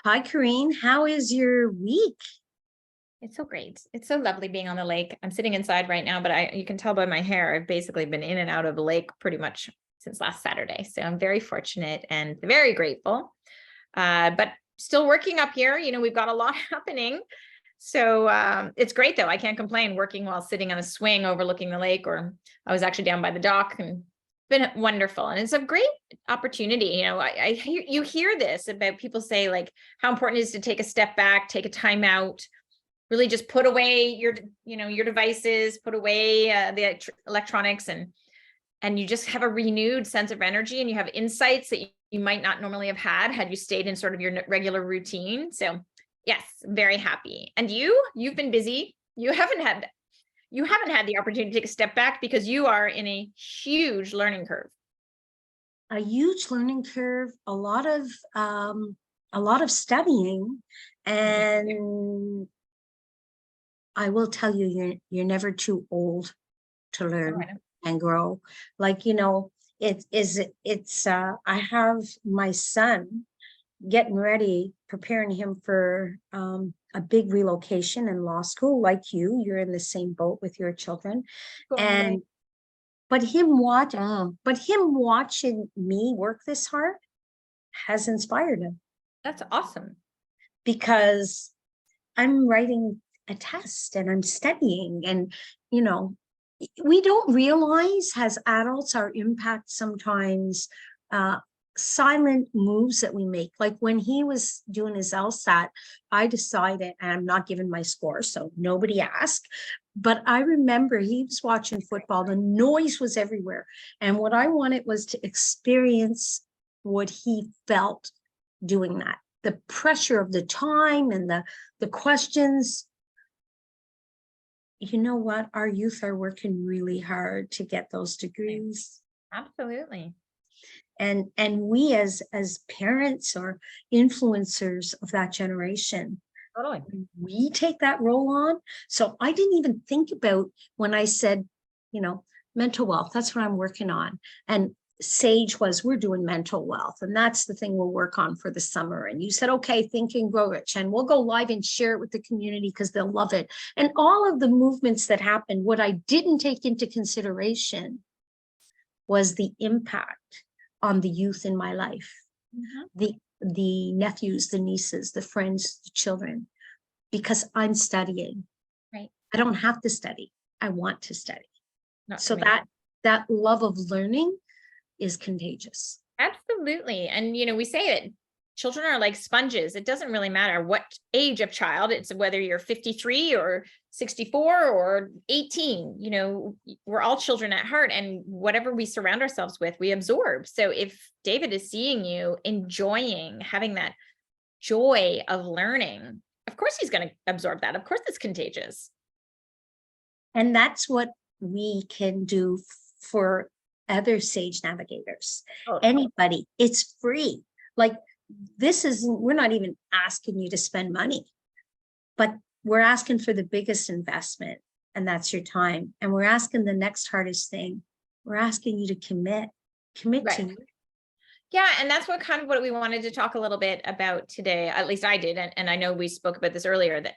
Hi, Kareen. How is your week? It's so great. It's so lovely being on the lake. I'm sitting inside right now, but you can tell by my hair, I've basically been in and out of the lake pretty much since last Saturday. So I'm very fortunate and very grateful. But still working up here. We've got a lot happening. So it's great though. I can't complain working while sitting on a swing overlooking the lake, or I was actually down by the dock, and been wonderful. And it's a great opportunity. You hear this about people say like how important it is to take a step back, take a time out, really just put away your devices, put away the electronics, and you just have a renewed sense of energy, and you have insights that you might not normally have had you stayed in sort of your regular routine. So yes, very happy. And you've been busy. You haven't had the opportunity to take a step back because you are in a huge learning curve. A huge learning curve, a lot of studying, and I will tell you, you're never too old to learn and grow. I have my son getting ready, preparing him for a big relocation in law school. Like you're in the same boat with your children. And but him watching me work this hard has inspired him, That's awesome. because I'm writing a test and I'm studying, and you know we don't realize as adults our impact sometimes, silent moves that we make. Like when he was doing his LSAT, I decided, and I'm not giving my score, so nobody asked, but I remember he was watching football, the noise was everywhere, and what I wanted was to experience what he felt doing that, the pressure of the time and the questions. You know what? Our youth are working really hard to get those degrees. Absolutely. And we as parents or influencers of that generation, Totally. we take that role on. So I didn't even think about when I said, mental wealth, that's what I'm working on. And Sage was, we're doing mental wealth, and that's the thing we'll work on for the summer. And you said, okay, Think and Grow Rich, and we'll go live and share it with the community because they'll love it. And all of the movements that happened, what I didn't take into consideration was the impact on the youth in my life. Mm-hmm. The nephews, the nieces, the friends, the children, because I'm studying. Right. I don't have to study. I want to study. So amazing. that love of learning is contagious. Absolutely. And, we say that children are like sponges. It doesn't really matter what age of child, it's whether you're 53 or 64 or 18, we're all children at heart, and whatever we surround ourselves with, we absorb. So if David is seeing you enjoying having that joy of learning, of course he's going to absorb that. Of course it's contagious. And that's what we can do for other Sage navigators. Anybody, it's free. Like we're not even asking you to spend money, but we're asking for the biggest investment, and that's your time. And we're asking the next hardest thing. We're asking you to commit right to it. Yeah. And that's what we wanted to talk a little bit about today. At least I did. And I know we spoke about this earlier, that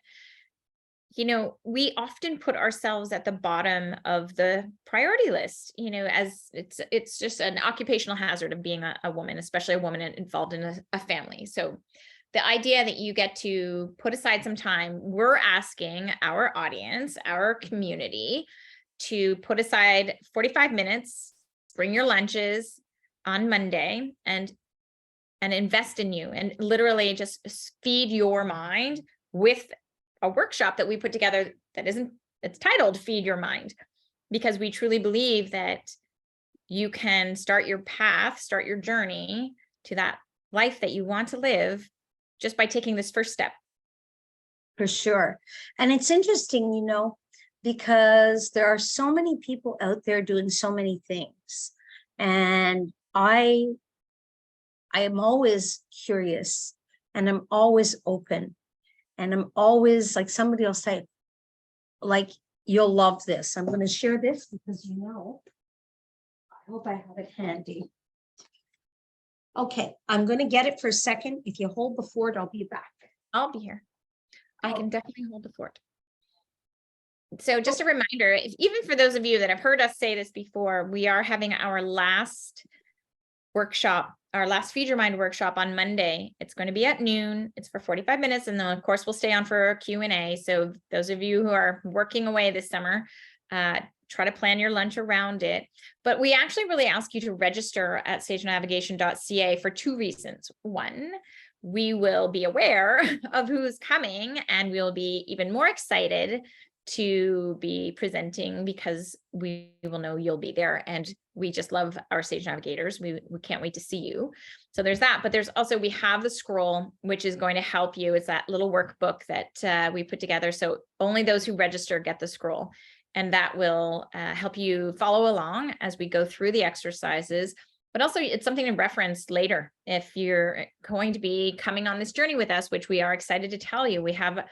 we often put ourselves at the bottom of the priority list, as it's just an occupational hazard of being a woman, especially a woman involved in a family. So the idea that you get to put aside some time, we're asking our audience, our community, to put aside 45 minutes, bring your lunches on Monday, and invest in you, and literally just feed your mind with a workshop that we put together it's titled Feed Your Mind, because we truly believe that you can start your journey to that life that you want to live just by taking this first step. For sure. And it's interesting, because there are so many people out there doing so many things. And I am always curious, and I'm always open. And I'm always like, somebody will say, like, you'll love this. I'm going to share this because I hope I have it handy. Okay, I'm gonna get it for a second. If you hold the fort, I'll be back. I'll be here. I Oh. can definitely hold the fort. So just a reminder, even for those of you that have heard us say this before, we are having our last workshop, our last Feed Your Mind workshop on Monday. It's going to be at noon. It's for 45 minutes. And then of course we'll stay on for Q&A. So those of you who are working away this summer, try to plan your lunch around it. But we actually really ask you to register at sagenavigation.ca for 2 reasons. One, we will be aware of who's coming and we'll be even more excited to be presenting because we will know you'll be there, and we just love our Sage Navigators. We can't wait to see you. So there's that, but there's also, we have the scroll, which is going to help you. It's that little workbook that we put together. So only those who register get the scroll, and that will help you follow along as we go through the exercises. But also it's something to reference later if you're going to be coming on this journey with us, which we are excited to tell you. We have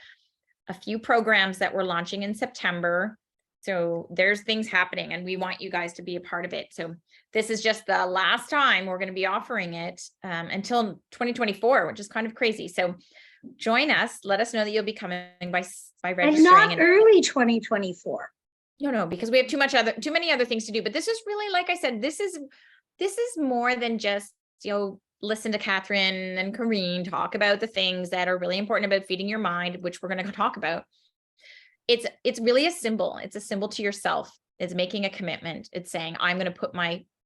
a few programs that we're launching in September. So there's things happening and we want you guys to be a part of it. So this is just the last time we're going to be offering it until 2024, which is kind of crazy. So join us. Let us know that you'll be coming by registering. And not early 2024. No, because we have too many other things to do. But this is really, like I said, this is more than just, listen to Catherine and Corrine talk about the things that are really important about feeding your mind, which we're going to talk about. It's really a symbol. It's a symbol to yourself. It's making a commitment. It's saying, I'm going to put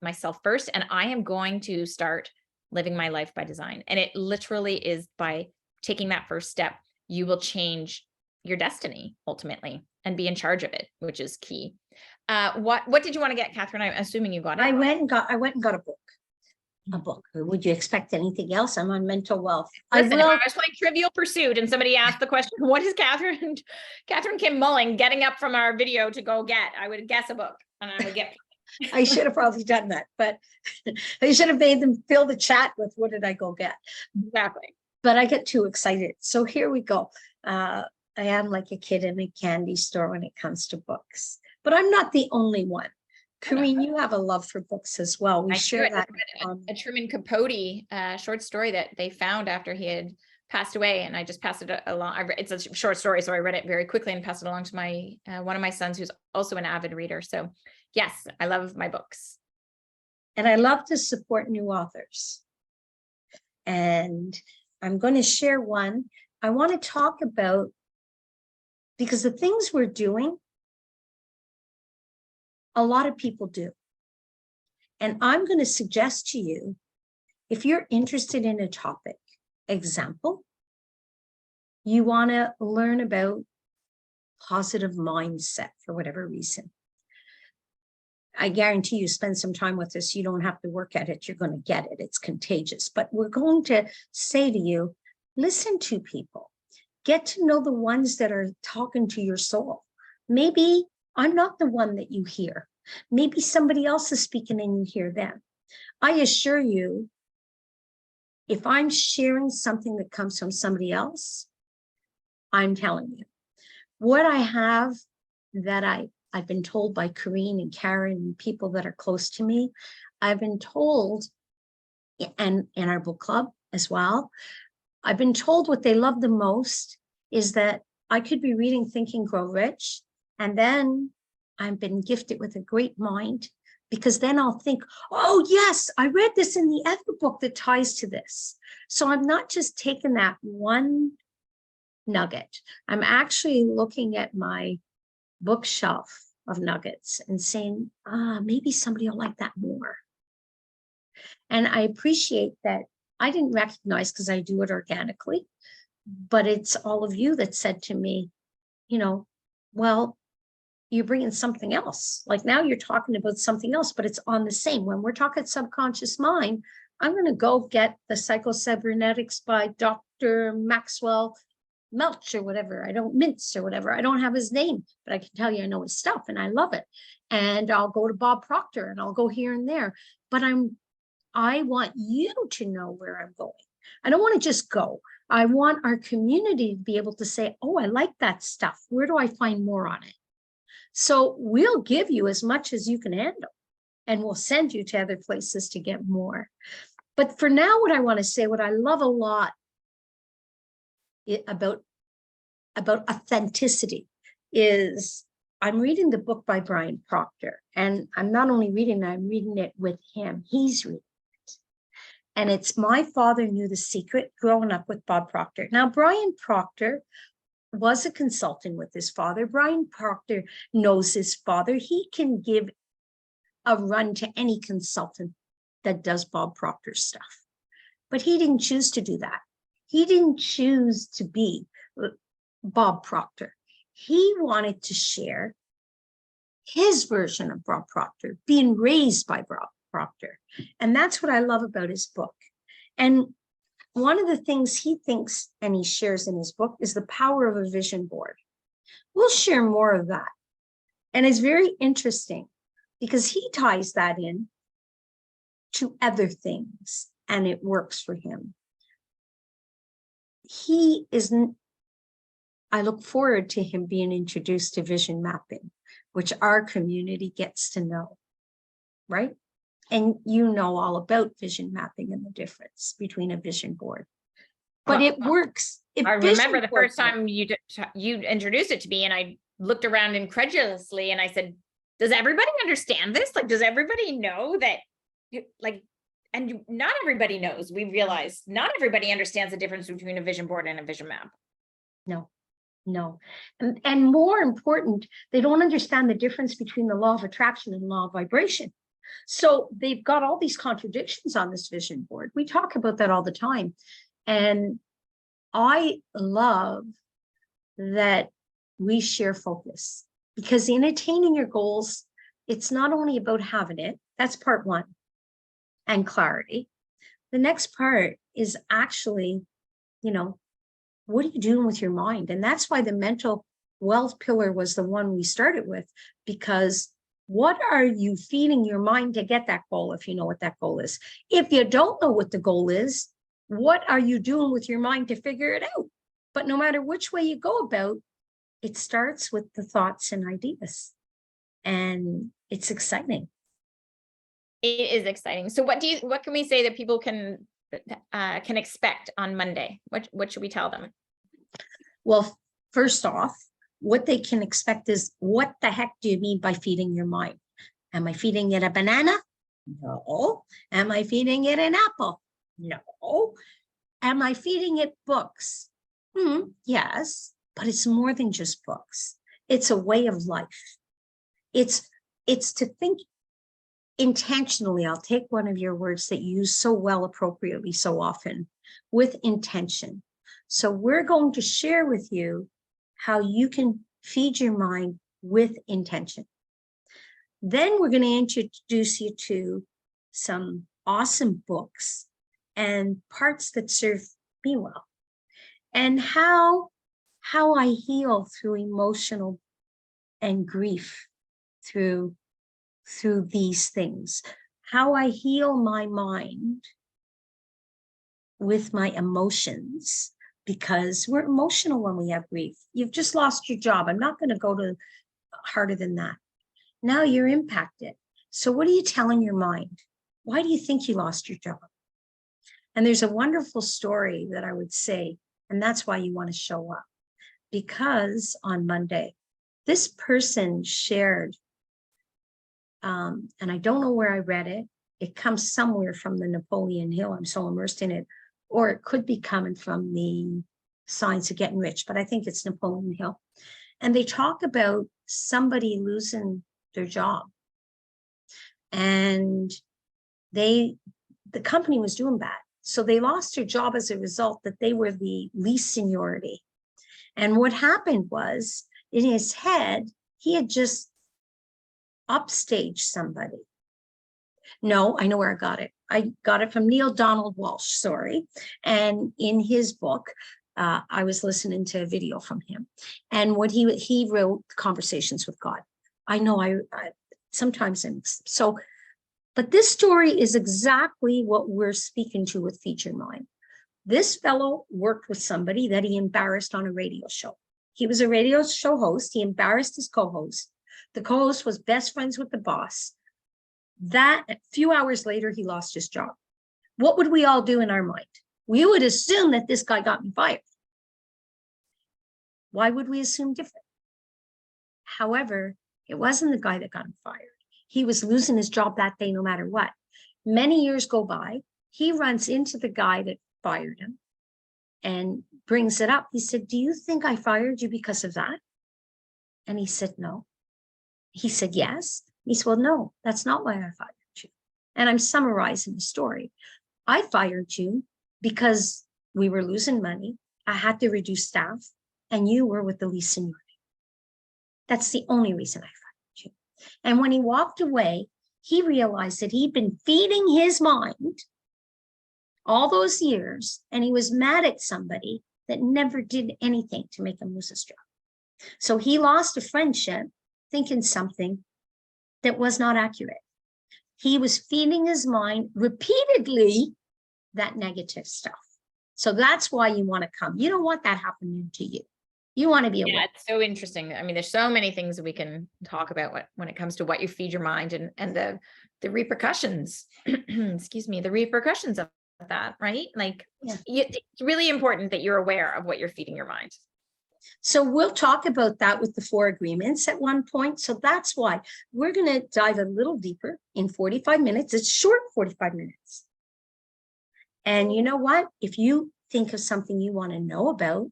myself first, and I am going to start living my life by design. And it literally is by taking that first step, you will change your destiny ultimately and be in charge of it, which is key. What did you want to get, Catherine? I'm assuming you got it. I went and got a book. A book. Would you expect anything else? I'm on mental wealth. Listen, if I was playing Trivial Pursuit and somebody asked the question, what is Catherine Kim Mulling getting up from our video to go get? I would guess a book and I would get. I should have probably done that, but I should have made them fill the chat with what did I go get? Exactly. But I get too excited. So here we go. I am like a kid in a candy store when it comes to books, but I'm not the only one. Corrine, you have a love for books as well. We share that. A Truman Capote short story that they found after he had passed away, and I just passed it along. It's a short story, so I read it very quickly and passed it along to my one of my sons, who's also an avid reader. So yes, I love my books. And I love to support new authors. And I'm going to share one. I want to talk about, because the things we're doing, a lot of people do. And I'm going to suggest to you, if you're interested in a topic, example, you want to learn about positive mindset for whatever reason. I guarantee you spend some time with us. You don't have to work at it. You're going to get it. It's contagious. But we're going to say to you, listen to people. Get to know the ones that are talking to your soul. Maybe I'm not the one that you hear. Maybe somebody else is speaking and you hear them. I assure you, if I'm sharing something that comes from somebody else, I'm telling you. What I have that I've been told by Corrine and Karen and people that are close to me, I've been told, and in our book club as well, I've been told what they love the most is that I could be reading Think and Grow Rich, and then I've been gifted with a great mind, because then I'll think, oh yes, I read this in the other book that ties to this. So I'm not just taking that one nugget. I'm actually looking at my bookshelf of nuggets and saying, maybe somebody will like that more. And I appreciate that. I didn't recognize, because I do it organically, but it's all of you that said to me, well, you're bringing something else. Like now you're talking about something else, but it's on the same. When we're talking subconscious mind, I'm going to go get the Psycho-Cybernetics by Dr. Maxwell Melch or whatever. I don't mince or whatever. I don't have his name, but I can tell you I know his stuff and I love it. And I'll go to Bob Proctor and I'll go here and there. But I want you to know where I'm going. I don't want to just go. I want our community to be able to say, oh, I like that stuff. Where do I find more on it? So we'll give you as much as you can handle, and we'll send you to other places to get more. But for now, what I want to say, what I love a lot about authenticity is I'm reading the book by Brian Proctor, and I'm not only reading it, I'm reading it with him. He's reading it. And it's My Father Knew the Secret, growing up with Bob Proctor. Now, Brian Proctor was a consultant with his father. Brian Proctor knows his father. He can give a run to any consultant that does Bob Proctor stuff. But he didn't choose to do that. He didn't choose to be Bob Proctor. He wanted to share his version of Bob Proctor, being raised by Bob Proctor. And that's what I love about his book. And one of the things he thinks and he shares in his book is the power of a vision board. We'll share more of that. And it's very interesting because he ties that in to other things and it works for him. He isn't, I look forward to him being introduced to vision mapping, which our community gets to know, right? And you know all about vision mapping and the difference between a vision board. But it works. I remember the first time you introduced it to me, and I looked around incredulously and I said, does everybody understand this? Like, does everybody know that, like, and not everybody knows. We realize not everybody understands the difference between a vision board and a vision map. No. And more important, they don't understand the difference between the law of attraction and law of vibration. So they've got all these contradictions on this vision board. We talk about that all the time. And I love that we share focus, because in attaining your goals, it's not only about having it, that's part one, and clarity. The next part is actually, what are you doing with your mind? And that's why the mental wealth pillar was the one we started with, because what are you feeding your mind to get that goal, if you know what that goal is? If you don't know what the goal is, what are you doing with your mind to figure it out? But no matter which way you go about, it starts with the thoughts and ideas. And it's exciting. It is exciting. So what can we say that people can expect on Monday? What should we tell them? Well, first off, what they can expect is, what the heck do you mean by feeding your mind? Am I feeding it a banana? No. Am I feeding it an apple? No. Am I feeding it books? Yes, but it's more than just books. It's a way of life. It's to think intentionally. I'll take one of your words that you use so well, appropriately, so often, with intention. So we're going to share with you how you can feed your mind with intention. Then we're going to introduce you to some awesome books and parts that serve me well, and how I heal through emotional and grief through these things, how I heal my mind with my emotions, because we're emotional when we have grief. You've just lost your job. I'm not going to go to harder than that. Now you're impacted. So what are you telling your mind? Why do you think you lost your job? And there's a wonderful story that I would say, and that's why you want to show up. Because on Monday, this person shared, and I don't know where I read it. It comes somewhere from the Napoleon Hill. I'm so immersed in it. Or it could be coming from the Science of Getting Rich, but I think it's Napoleon Hill. And they talk about somebody losing their job. And the company was doing bad. So they lost their job as a result that they were the least seniority. And what happened was, in his head, he had just upstaged somebody. No, I know where I got it. I got it from Neil Donald Walsh, sorry. And in his book, I was listening to a video from him. And what he wrote, Conversations with God. I know I sometimes I'm so, but this story is exactly what we're speaking to with Feed Your Mind. This fellow worked with somebody that he embarrassed on a radio show. He was a radio show host. He embarrassed his co-host. The co-host was best friends with the boss. That a few hours later, he lost his job. what would we all do in our mind? We would assume that this guy got me fired. Why would we assume different? However, it wasn't the guy that got him fired. He was losing his job that day, no matter what. Many years go by. He runs into the guy that fired him and brings it up. He said, do you think I fired you because of that? And he said, no. He said, yes. He said, well, no, that's not why I fired you. And I'm summarizing the story. I fired you because we were losing money. I had to reduce staff and you were with the least seniority. That's the only reason I fired you. And when he walked away, he realized that he'd been feeding his mind all those years, and he was mad at somebody that never did anything to make him lose his job. So he lost a friendship thinking something that was not accurate. He was feeding his mind repeatedly that negative stuff. So that's why you want to come. You don't want that happening to you. You want to be aware. Yeah, it's so interesting. I mean, there's so many things that we can talk about when it comes to what you feed your mind and the repercussions, excuse me, the repercussions of that, right? Like, Yeah. It's really important that you're aware of what you're feeding your mind. So we'll talk about that with the 4 agreements at one point. So that's why we're going to dive a little deeper in 45 minutes. It's short 45 minutes. And you know what? If you think of something you want to know about,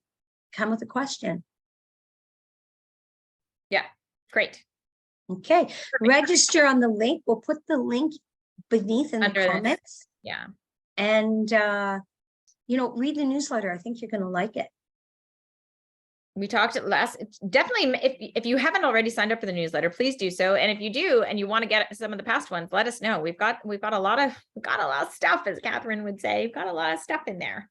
come with a question. Yeah, great. Okay. Register on the link. We'll put the link beneath in Under the comments. Yeah. And, read the newsletter. I think you're going to like it. We talked at last. It's definitely, if you haven't already signed up for the newsletter, please do so. And if you do, and you want to get some of the past ones, let us know. We've got a lot of stuff, as Catherine would say. We've got a lot of stuff in there.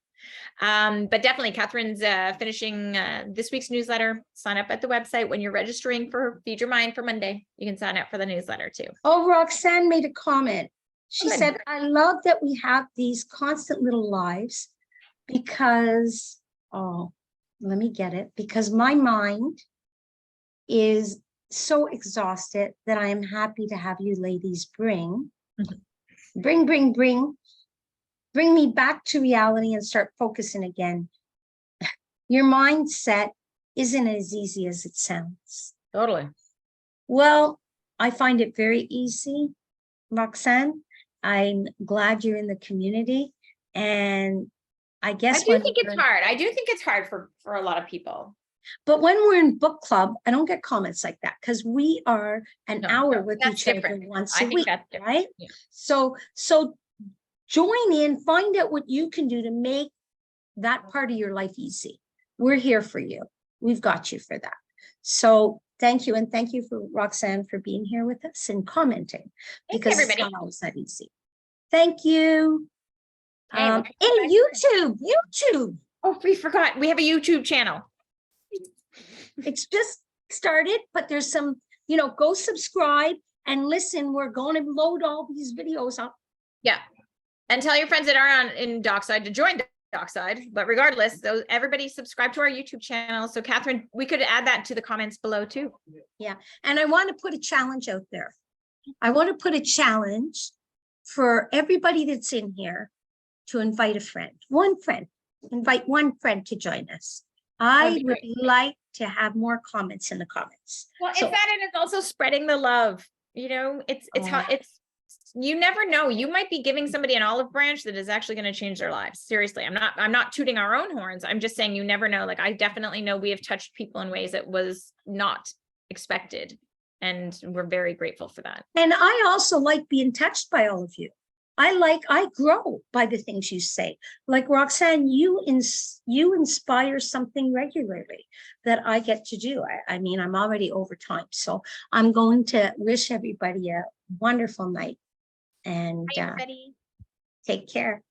But definitely Catherine's finishing this week's newsletter. Sign up at the website when you're registering for Feed Your Mind for Monday. You can sign up for the newsletter too. Oh, Roxanne made a comment. She Good. said, I love that we have these constant little lives because, let me get it, because my mind is so exhausted that I am happy to have you ladies bring me back to reality and start focusing again. Your mindset isn't as easy as it sounds. Totally. Well, I find it very easy, Roxanne. I'm glad you're in the community. And I guess I do think it's hard. I do think it's hard for a lot of people. But when we're in book club, I don't get comments like that because we are an hour with each other once a week, right? Yeah. So join in, find out what you can do to make that part of your life easy. We're here for you. We've got you for that. So thank you. And thank you for Roxanne for being here with us and commenting. Thanks, everybody. It's not always that easy. Thank you. And YouTube. Oh, we forgot. We have a YouTube channel. It's just started, but there's some, go subscribe and listen. We're going to load all these videos up. Yeah. And tell your friends that are in Dockside to join Dockside. But regardless, everybody subscribe to our YouTube channel. So Catherine, we could add that to the comments below too. Yeah. And I want to put a challenge out there. I want to put a challenge for everybody that's in here to invite a friend, invite one friend to join us. I would like to have more comments in the comments. Well, it's that, and it's also spreading the love. It's you never know. You might be giving somebody an olive branch that is actually going to change their lives. Seriously, I'm not tooting our own horns. I'm just saying you never know. Like, I definitely know we have touched people in ways that was not expected. And we're very grateful for that. And I also like being touched by all of you. I grow by the things you say. Like Roxanne, you inspire something regularly that I get to do. I mean, I'm already over time. So I'm going to wish everybody a wonderful night and take care.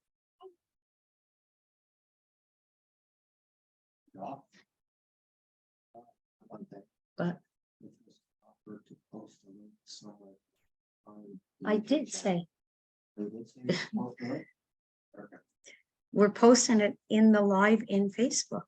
But I did say. We're posting it in the live in Facebook.